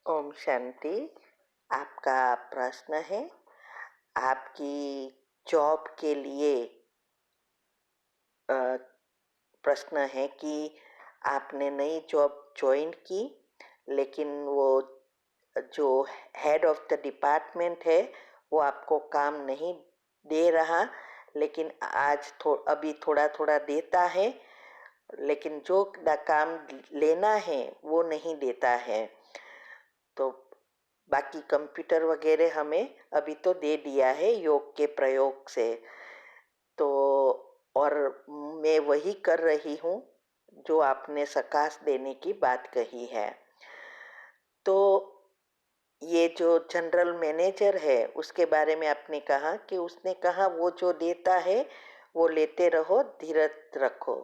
ओम शांति। आपका प्रश्न है, आपकी जॉब के लिए प्रश्न है कि आपने नई जॉब ज्वाइन की, लेकिन वो जो हेड ऑफ द डिपार्टमेंट है वो आपको काम नहीं दे रहा, लेकिन अभी थोड़ा थोड़ा देता है, लेकिन जो काम लेना है वो नहीं देता है। तो बाकी कंप्यूटर वगैरह हमें अभी तो दे दिया है योग के प्रयोग से। तो और मैं वही कर रही हूँ जो आपने सकाश देने की बात कही है। तो ये जो जनरल मैनेजर है उसके बारे में आपने कहा कि उसने कहा वो जो देता है वो लेते रहो, धीरज रखो।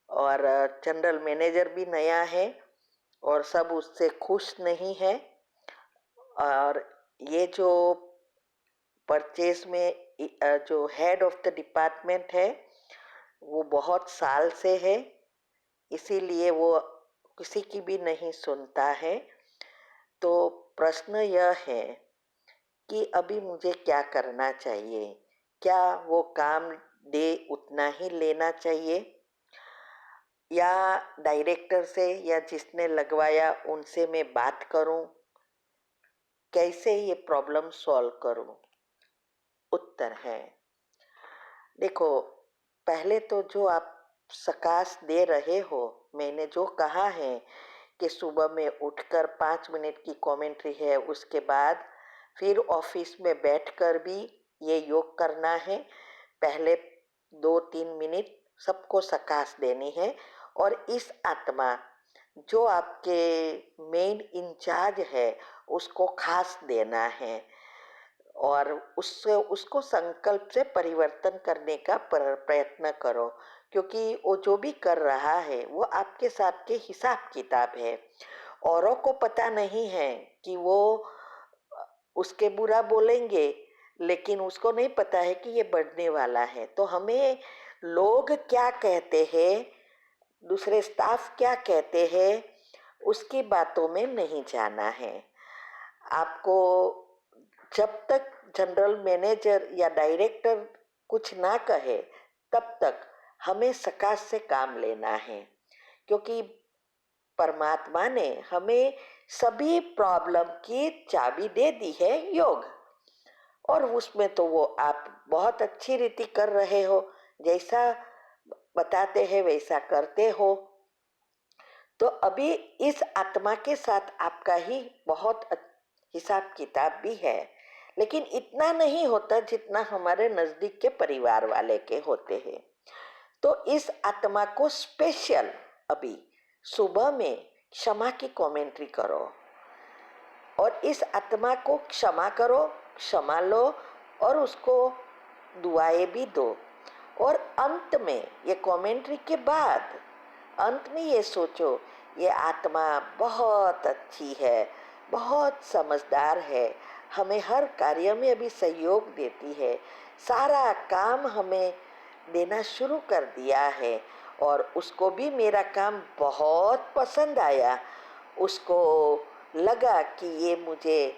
और जनरल मैनेजर भी नया है और सब उससे खुश नहीं है। और ये जो परचेज में जो हेड ऑफ द डिपार्टमेंट है वो बहुत साल से है, इसीलिए वो किसी की भी नहीं सुनता है। तो प्रश्न यह है कि अभी मुझे क्या करना चाहिए? क्या वो काम दे उतना ही लेना चाहिए, या डायरेक्टर से या जिसने लगवाया उनसे मैं बात करूं? कैसे ये प्रॉब्लम सॉल्व करूं? उत्तर है, देखो, पहले तो जो आप सकाश दे रहे हो, मैंने जो कहा है कि सुबह में उठकर 5 मिनट की कमेंट्री है, उसके बाद फिर ऑफिस में बैठकर भी ये योग करना है। पहले 2-3 मिनट सबको सकाश देनी है, और इस आत्मा जो आपके मेन इंचार्ज है उसको खास देना है, और उससे उसको संकल्प से परिवर्तन करने का प्रयत्न करो, क्योंकि वो जो भी कर रहा है वो आपके साथ के हिसाब किताब है। औरों को पता नहीं है कि वो उसके बुरा बोलेंगे, लेकिन उसको नहीं पता है कि ये बढ़ने वाला है। तो हमें लोग क्या कहते हैं, दूसरे स्टाफ क्या कहते हैं, उसकी बातों में नहीं जाना है आपको। जब तक जनरल मैनेजर या डायरेक्टर कुछ ना कहे तब तक हमें सकाश से काम लेना है, क्योंकि परमात्मा ने हमें सभी प्रॉब्लम की चाबी दे दी है योग। और उसमें तो वो आप बहुत अच्छी रीति कर रहे हो, जैसा बताते हैं वैसा करते हो। तो अभी इस आत्मा के साथ आपका ही बहुत हिसाब किताब भी है, लेकिन इतना नहीं होता जितना हमारे नजदीक के परिवार वाले के होते हैं। तो इस आत्मा को स्पेशल अभी सुबह में क्षमा की कमेंट्री करो, और इस आत्मा को क्षमा करो, क्षमा लो, और उसको दुआएं भी दो। और अंत में ये कमेंट्री के बाद अंत में ये सोचो, ये आत्मा बहुत अच्छी है, बहुत समझदार है, हमें हर कार्य में अभी सहयोग देती है, सारा काम हमें देना शुरू कर दिया है, और उसको भी मेरा काम बहुत पसंद आया। उसको लगा कि ये मुझे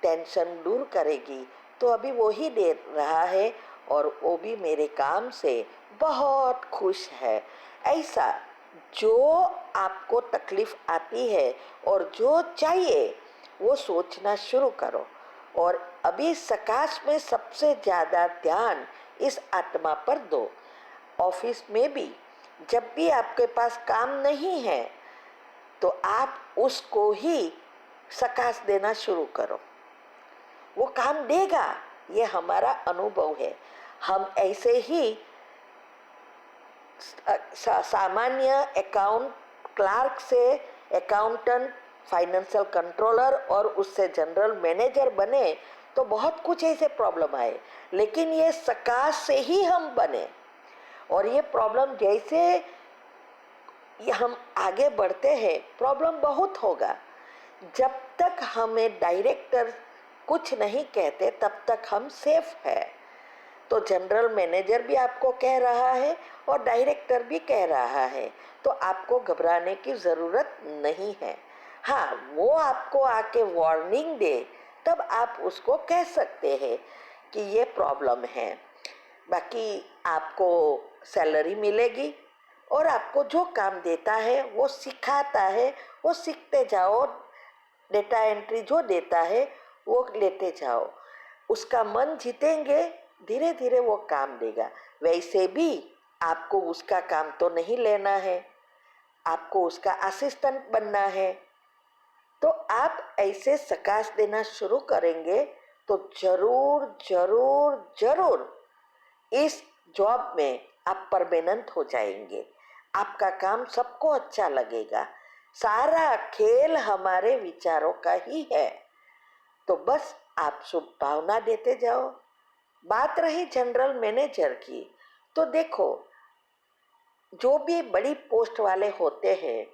टेंशन दूर करेगी, तो अभी वो ही दे रहा है, और वो भी मेरे काम से बहुत खुश है। ऐसा जो आपको तकलीफ आती है और जो चाहिए वो सोचना शुरू करो। और अभी सकाश में सबसे ज़्यादा ध्यान इस आत्मा पर दो। ऑफिस में भी जब भी आपके पास काम नहीं है तो आप उसको ही सकाश देना शुरू करो, वो काम देगा, ये हमारा अनुभव है। हम ऐसे ही सामान्य अकाउंट क्लार्क से अकाउंटेंट, फाइनेंशियल कंट्रोलर और उससे जनरल मैनेजर बने तो बहुत कुछ ऐसे प्रॉब्लम आए, लेकिन ये सकाश से ही हम बने। और ये प्रॉब्लम जैसे ये हम आगे बढ़ते हैं प्रॉब्लम बहुत होगा। जब तक हमें डायरेक्टर कुछ नहीं कहते तब तक हम सेफ है। तो जनरल मैनेजर भी आपको कह रहा है और डायरेक्टर भी कह रहा है, तो आपको घबराने की ज़रूरत नहीं है। हाँ, वो आपको आके वार्निंग दे तब आप उसको कह सकते हैं कि ये प्रॉब्लम है। बाकी आपको सैलरी मिलेगी और आपको जो काम देता है वो सिखाता है, वो सीखते जाओ। डेटा एंट्री जो देता है वो लेते जाओ, उसका मन जीतेंगे, धीरे धीरे वो काम देगा। वैसे भी आपको उसका काम तो नहीं लेना है, आपको उसका असिस्टेंट बनना है। तो आप ऐसे सकाश देना शुरू करेंगे तो जरूर जरूर जरूर इस जॉब में आप परमानेंट हो जाएंगे। आपका काम सबको अच्छा लगेगा। सारा खेल हमारे विचारों का ही है। तो बस आप शुभ भावना देते जाओ। बात रही जनरल मैनेजर की, तो देखो, जो भी बड़ी पोस्ट वाले होते हैं,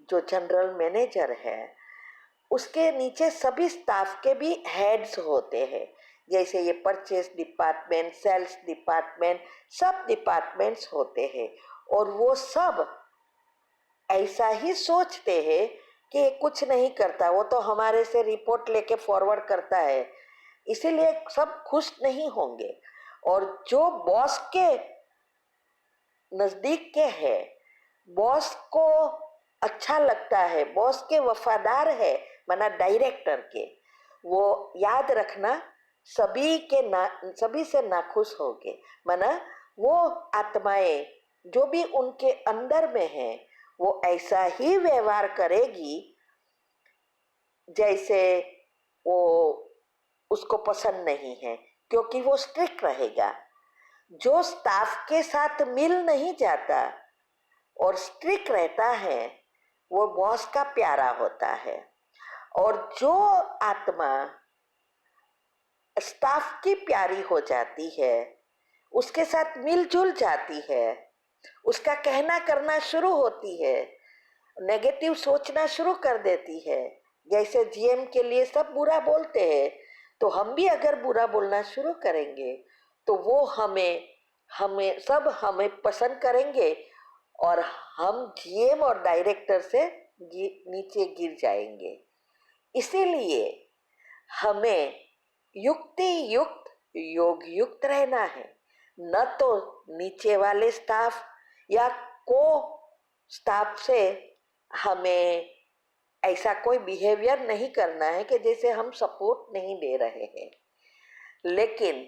जो जनरल मैनेजर है, उसके नीचे सभी स्टाफ के भी हेड्स होते हैं। जैसे ये परचेस डिपार्टमेंट, सेल्स डिपार्टमेंट, सब डिपार्टमेंट्स होते हैं। और वो सब ऐसा ही सोचते हैं कि ये कुछ नहीं करता, वो तो हमारे से रिपोर्ट लेके फॉरवर्ड करता है, इसीलिए सब खुश नहीं होंगे। और जो बॉस के नजदीक के है, बॉस को अच्छा लगता है, बॉस के वफादार है, माना डायरेक्टर के, वो याद रखना सभी से नाखुश होंगे। माना वो आत्माएं जो भी उनके अंदर में है वो ऐसा ही व्यवहार करेगी जैसे वो उसको पसंद नहीं है, क्योंकि वो स्ट्रिक्ट रहेगा। जो स्टाफ के साथ मिल नहीं जाता और स्ट्रिक्ट रहता है वो बॉस का प्यारा होता है। और जो आत्मा स्टाफ की प्यारी हो जाती है, उसके साथ मिलजुल जाती है, उसका कहना करना शुरू होती है, नेगेटिव सोचना शुरू कर देती है। जैसे जीएम के लिए सब बुरा बोलते हैं, तो हम भी अगर बुरा बोलना शुरू करेंगे तो वो हमें हमें सब हमें पसंद करेंगे और हम जीएम और डायरेक्टर से नीचे गिर जाएंगे। इसीलिए हमें युक्ति युक्त योग युक्त रहना है। न तो नीचे वाले स्टाफ या को स्टाफ से हमें ऐसा कोई बिहेवियर नहीं करना है कि जैसे हम सपोर्ट नहीं दे रहे हैं। लेकिन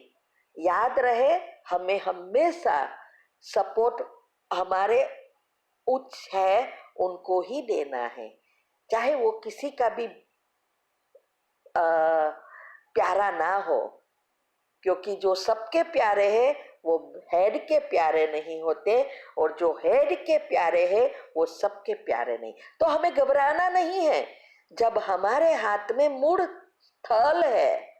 याद रहे, हमें हमेशा सपोर्ट हमारे उच्च है उनको ही देना है, चाहे वो किसी का भी प्यारा ना हो। क्योंकि जो सबके प्यारे हैं वो हेड के प्यारे नहीं होते, और जो हेड के प्यारे हैं वो सबके प्यारे नहीं। तो हमें घबराना नहीं है। जब हमारे हाथ में मूल थल है,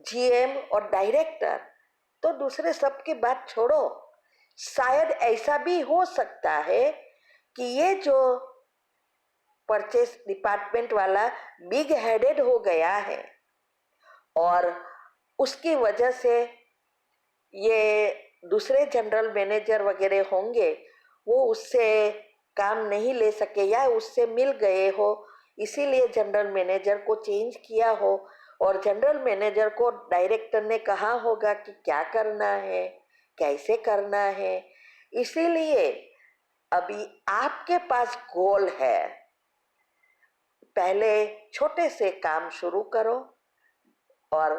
जीएम और डायरेक्टर, तो दूसरे सबकी बात छोड़ो। शायद ऐसा भी हो सकता है कि ये जो परचेस डिपार्टमेंट वाला बिग हेडेड हो गया है और उसकी वजह से ये दूसरे जनरल मैनेजर वगैरह होंगे, वो उससे काम नहीं ले सके या उससे मिल गए हो, इसीलिए जनरल मैनेजर को चेंज किया हो। और जनरल मैनेजर को डायरेक्टर ने कहा होगा कि क्या करना है, कैसे करना है। इसीलिए अभी आपके पास गोल है, पहले छोटे से काम शुरू करो और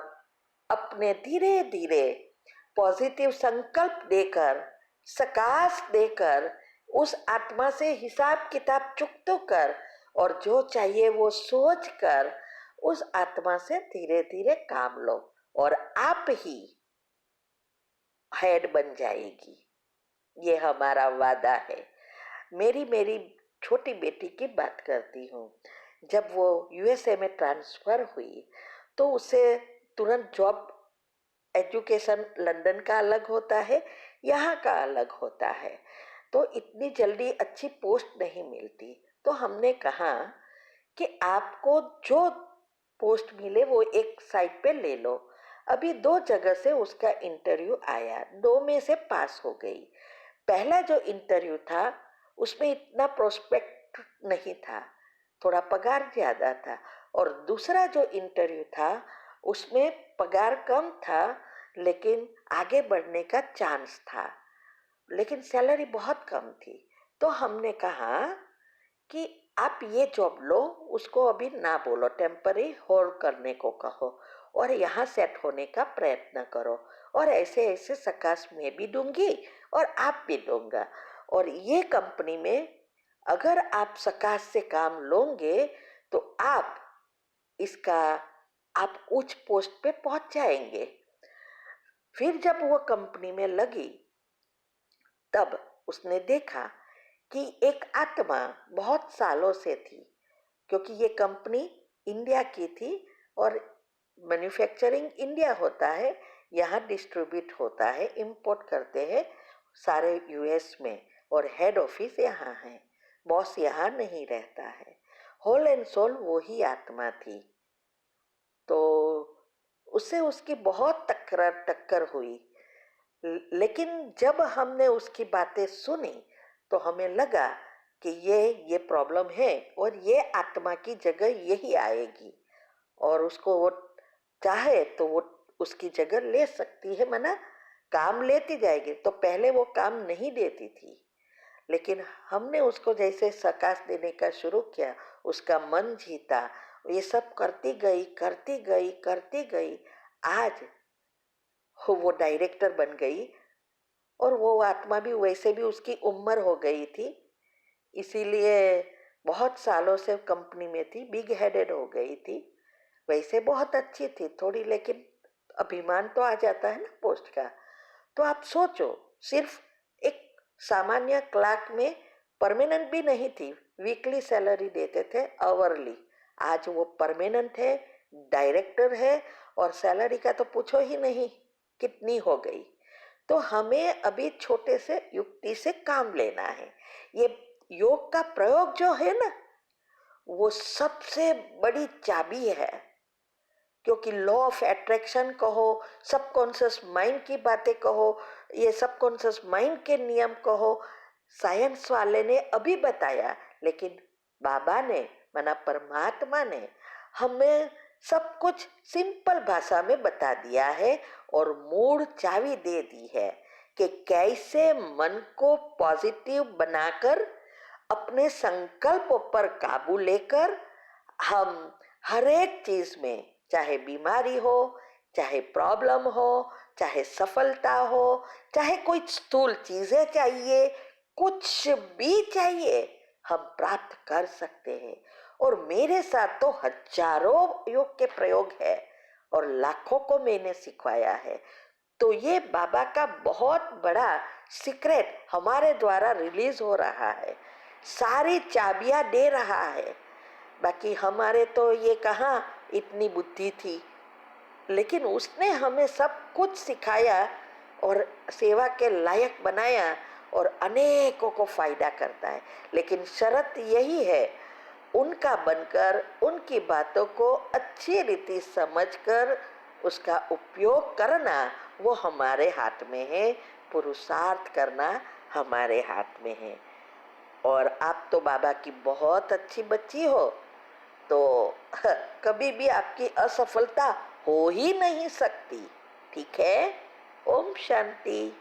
अपने धीरे धीरे पॉजिटिव संकल्प देकर, सकाश देकर, उस आत्मा से हिसाब किताब चुकतो कर और जो चाहिए वो सोच कर उस आत्मा से धीरे धीरे काम लो और आप ही हेड बन जाएगी। ये हमारा वादा है। मेरी मेरी छोटी बेटी की बात करती हूँ। जब वो यूएसए में ट्रांसफ़र हुई तो उसे तुरंत जॉब, एजुकेशन लंदन का अलग होता है, यहाँ का अलग होता है, तो इतनी जल्दी अच्छी पोस्ट नहीं मिलती। तो हमने कहा कि आपको जो पोस्ट मिले वो एक साइड पे ले लो। अभी 2 जगह से उसका इंटरव्यू आया, 2 में से पास हो गई। पहला जो इंटरव्यू था उसमें इतना प्रोस्पेक्ट नहीं था, थोड़ा पगार ज़्यादा था, और दूसरा जो इंटरव्यू था उसमें पगार कम था लेकिन आगे बढ़ने का चांस था, लेकिन सैलरी बहुत कम थी। तो हमने कहा कि आप ये जॉब लो, उसको अभी ना बोलो, टेम्पररी होल्ड करने को कहो और यहाँ सेट होने का प्रयत्न करो, और ऐसे ऐसे सकाश में भी दूंगी और आप भी दूंगा, और ये कंपनी में अगर आप सकाश से काम लोगे तो इसका आप उच्च पोस्ट पे पहुंच जाएंगे। फिर जब वो कंपनी में लगी तब उसने देखा कि एक आत्मा बहुत सालों से थी, क्योंकि ये कंपनी इंडिया की थी और मैन्युफैक्चरिंग इंडिया होता है, यहाँ डिस्ट्रीब्यूट होता है, इंपोर्ट करते हैं सारे यूएस में, और हेड ऑफिस यहाँ है, बॉस यहाँ नहीं रहता है। होल एंड सोल वो ही आत्मा थी। तो उससे उसकी बहुत टक्कर हुई, लेकिन जब हमने उसकी बातें सुनी तो हमें लगा कि ये प्रॉब्लम है और ये आत्मा की जगह यही आएगी, और उसको वो चाहे तो वो उसकी जगह ले सकती है, मना काम लेती जाएगी। तो पहले वो काम नहीं देती थी, लेकिन हमने उसको जैसे सकाश देने का शुरू किया, उसका मन जीता, ये सब करती गई करती गई करती गई, आज वो डायरेक्टर बन गई। और वो आत्मा भी वैसे भी उसकी उम्र हो गई थी, इसीलिए बहुत सालों से कंपनी में थी, बिग हेडेड हो गई थी। वैसे बहुत अच्छी थी थोड़ी, लेकिन अभिमान तो आ जाता है ना पोस्ट का। तो आप सोचो, सिर्फ एक सामान्य क्लार्क में परमानेंट भी नहीं थी, वीकली सैलरी देते थे, आवरली। आज वो परमानेंट है, डायरेक्टर है, और सैलरी का तो पूछो ही नहीं कितनी हो गई। तो हमें अभी छोटे से युक्ति से काम लेना है। ये योग का प्रयोग जो है ना, वो सबसे बड़ी चाबी है, क्योंकि लॉ ऑफ अट्रैक्शन कहो, सबकॉन्शियस माइंड की बातें कहो, ये सबकॉन्शियस माइंड के नियम कहो, साइंस वाले ने अभी बताया, लेकिन बाबा ने माना परमात्मा ने हमें सब कुछ सिंपल भाषा में बता दिया है, और मूल चाबी दे दी है कि कैसे मन को पॉजिटिव बनाकर अपने संकल्प पर काबू लेकर हम हर एक चीज में, चाहे बीमारी हो, चाहे प्रॉब्लम हो, चाहे सफलता हो, चाहे कोई स्थूल चीजें चाहिए, कुछ भी चाहिए, हम प्राप्त कर सकते हैं। और मेरे साथ तो हजारों योग के प्रयोग है और लाखों को मैंने सिखवाया है। तो ये बाबा का बहुत बड़ा सीक्रेट हमारे द्वारा रिलीज हो रहा है, सारी चाबियां दे रहा है। बाकी हमारे तो ये कहाँ इतनी बुद्धि थी, लेकिन उसने हमें सब कुछ सिखाया और सेवा के लायक बनाया, और अनेकों को फायदा करता है। लेकिन शर्त यही है, उनका बनकर उनकी बातों को अच्छी रीति समझकर उसका उपयोग करना वो हमारे हाथ में है, पुरुषार्थ करना हमारे हाथ में है। और आप तो बाबा की बहुत अच्छी बच्ची हो, तो कभी भी आपकी असफलता हो ही नहीं सकती। ठीक है। ओम शांति।